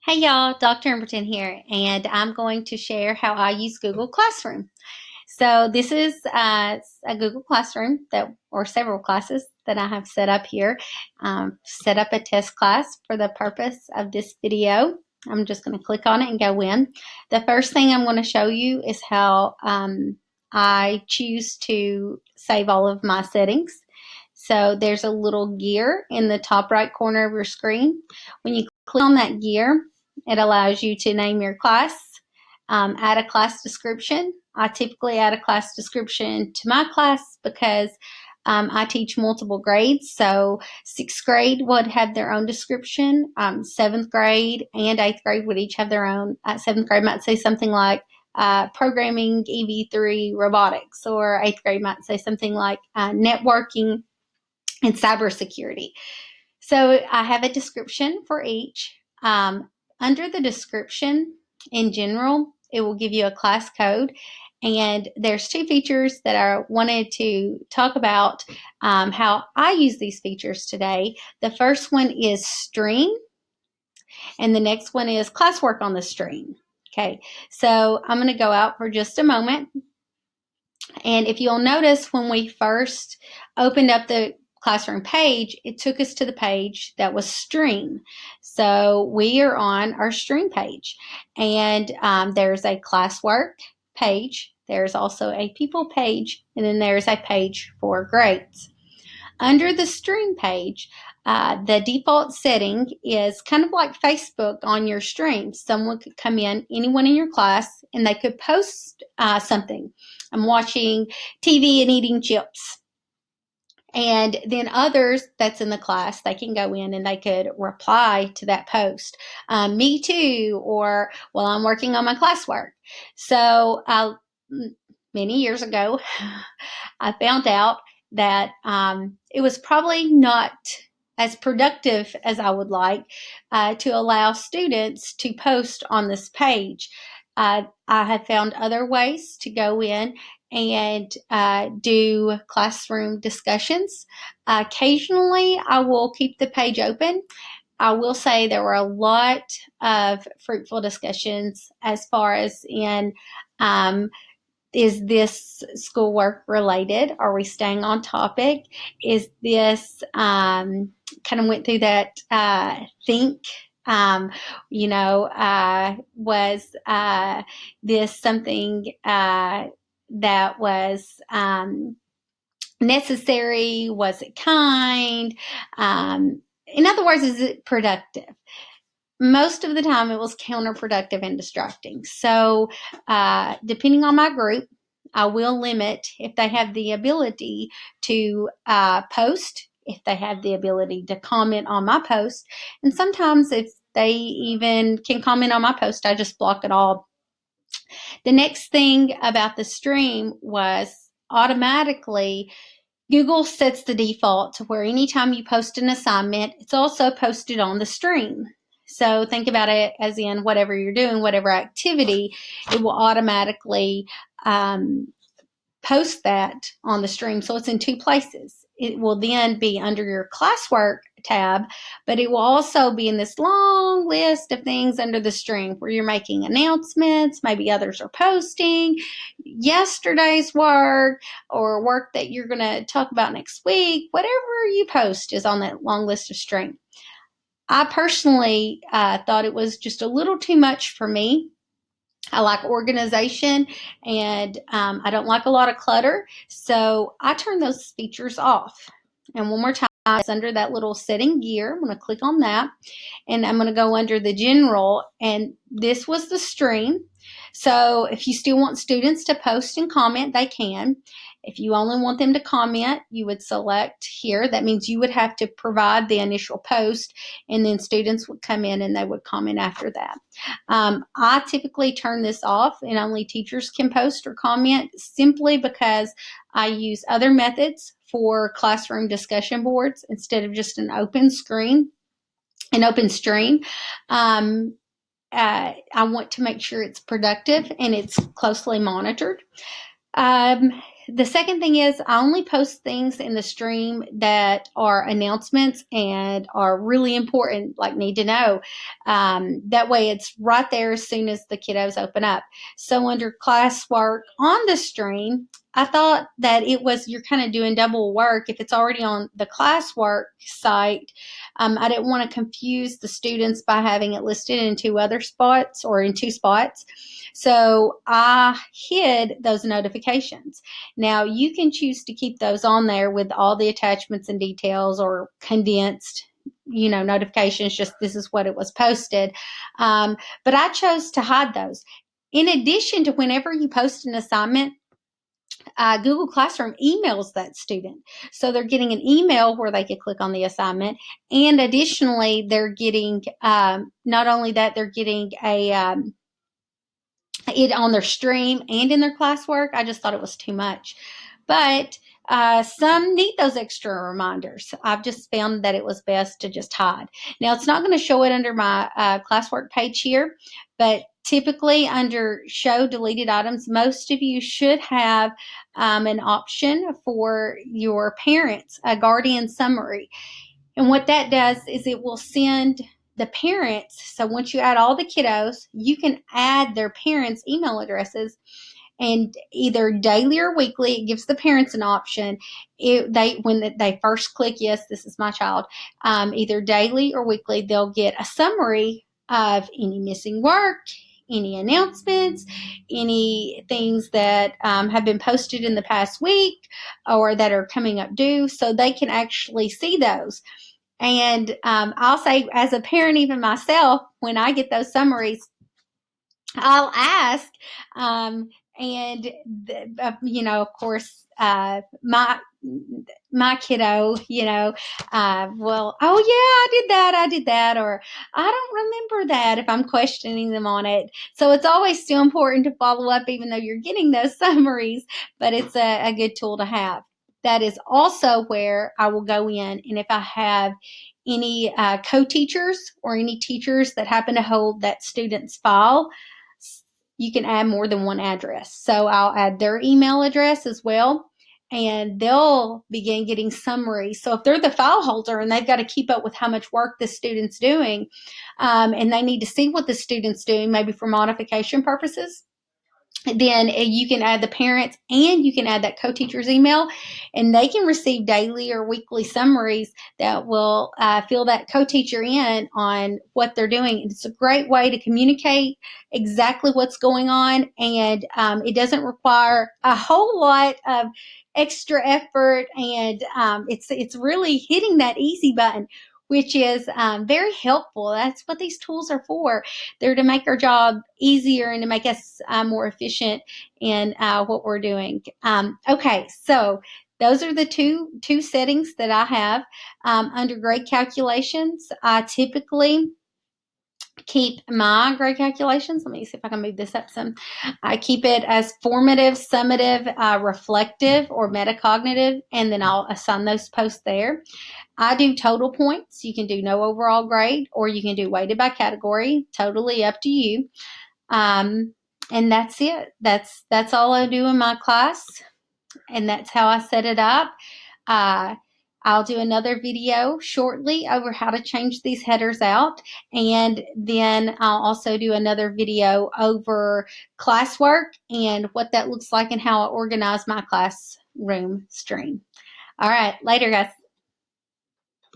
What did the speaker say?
Hey y'all, Dr. Emberton here, and I'm going to share how I use Google Classroom. So this is a Google Classroom or several classes that I have set up here. Set up a test class for the purpose of this video. I'm just going to click on it and go in. The first thing I'm going to show you is how I choose to save all of my settings. So there's a little gear in the top right corner of your screen. When you click on that gear, it allows you to name your class, add a class description. I typically add a class description to my class because I teach multiple grades. So 6th grade would have their own description. 7th grade and 8th grade would each have their own. 7th grade might say something like programming EV3 robotics, or 8th grade might say something like networking and cybersecurity. So I have a description for each. Under the description in general, it will give you a class code. And there's two features that I wanted to talk about how I use these features today. The first one is stream, and the next one is classwork on the stream. Okay, so I'm going to go out for just a moment. And if you'll notice, when we first opened up the classroom page, it took us to the page that was stream. So we are on our stream page, and there's a classwork page. There's also a people page, and then there's a page for grades. Under the stream page, the default setting is kind of like Facebook on your stream. Someone could come in, anyone in your class, and they could post something. I'm watching TV and eating chips. And then others that's in the class, they can go in and they could reply to that post. Me too, or, well, I'm working on my classwork. So many years ago, I found out that it was probably not as productive as I would like to allow students to post on this page. I have found other ways to go in and do classroom discussions. Occasionally, I will keep the page open. I will say there were a lot of fruitful discussions as far as in is this schoolwork related? Are we staying on topic? Is this kind of went through that think? Was this something that was necessary? Was it kind? In other words, is it productive? Most of the time it was counterproductive and distracting. So depending on my group, I will limit if they have the ability to post, if they have the ability to comment on my post. And sometimes if they even can comment on my post, I just block it all. The next thing about the stream was automatically Google sets the default to where anytime you post an assignment, it's also posted on the stream. So think about it as in whatever you're doing, whatever activity, it will automatically post that on the stream. So it's in two places. It will then be under your classwork tab, but it will also be in this long list of things under the stream where you're making announcements. Maybe others are posting yesterday's work or work that you're going to talk about next week. Whatever you post is on that long list of stream. I personally thought it was just a little too much for me. I like organization, and I don't like a lot of clutter. So I turn those features off. And one more time, it's under that little setting gear. I'm going to click on that, and I'm going to go under the general, and this was the stream. So if you still want students to post and comment, they can. If you only want them to comment, you would select here. That means you would have to provide the initial post, and then students would come in and they would comment after that. I typically turn this off, and only teachers can post or comment, simply because I use other methods for classroom discussion boards instead of just an open stream. I want to make sure it's productive and it's closely monitored. the second thing is I only post things in the stream that are announcements and are really important, like need to know. That way it's right there as soon as the kiddos open up. So under classwork on the stream, I thought that it was, you're kind of doing double work if it's already on the classwork site. I didn't want to confuse the students by having it listed in two other spots or in two spots. So I hid those notifications. Now you can choose to keep those on there with all the attachments and details, or condensed, notifications, just this is what it was posted. But I chose to hide those. In addition to, whenever you post an assignment, Google Classroom emails that student. So they're getting an email where they could click on the assignment. And additionally, they're getting, not only that, they're getting it on their stream and in their classwork. I just thought it was too much. But some need those extra reminders. I've just found that it was best to just hide. Now, it's not going to show it under my classwork page here, but typically under show deleted items, most of you should have an option for your parents, a guardian summary. And what that does is it will send the parents. So once you add all the kiddos, you can add their parents' email addresses, and either daily or weekly, it gives the parents an option. When they first click, yes, this is my child, either daily or weekly, they'll get a summary of any missing work, any announcements, any things that have been posted in the past week or that are coming up due, so they can actually see those. And I'll say, as a parent, even myself, when I get those summaries, I'll ask, of course, my kiddo, well, oh yeah, I did that, or I don't remember that, if I'm questioning them on it. So it's always still important to follow up, even though you're getting those summaries, but it's a good tool to have. That is also where I will go in, and if I have any co-teachers or any teachers that happen to hold that student's file, you can add more than one address. So I'll add their email address as well, and they'll begin getting summaries. So if they're the file holder and they've got to keep up with how much work the student's doing, and they need to see what the student's doing, maybe for modification purposes, then you can add the parents and you can add that co-teacher's email, and they can receive daily or weekly summaries that will fill that co-teacher in on what they're doing. It's a great way to communicate exactly what's going on, and it doesn't require a whole lot of extra effort, and it's really hitting that easy button, which is very helpful. That's what these tools are for. They're to make our job easier and to make us more efficient in what we're doing. Okay, so those are the two settings that I have. Under grade calculations, I typically keep my grade calculations. Let me see if I can move this up some. I keep it as formative, summative, reflective, or metacognitive, and then I'll assign those posts there. I do total points. You can do no overall grade, or you can do weighted by category. Totally up to you. And that's it. That's all I do in my class, and that's how I set it up. I'll do another video shortly over how to change these headers out, and then I'll also do another video over classwork and what that looks like and how I organize my classroom stream. All right, later, guys.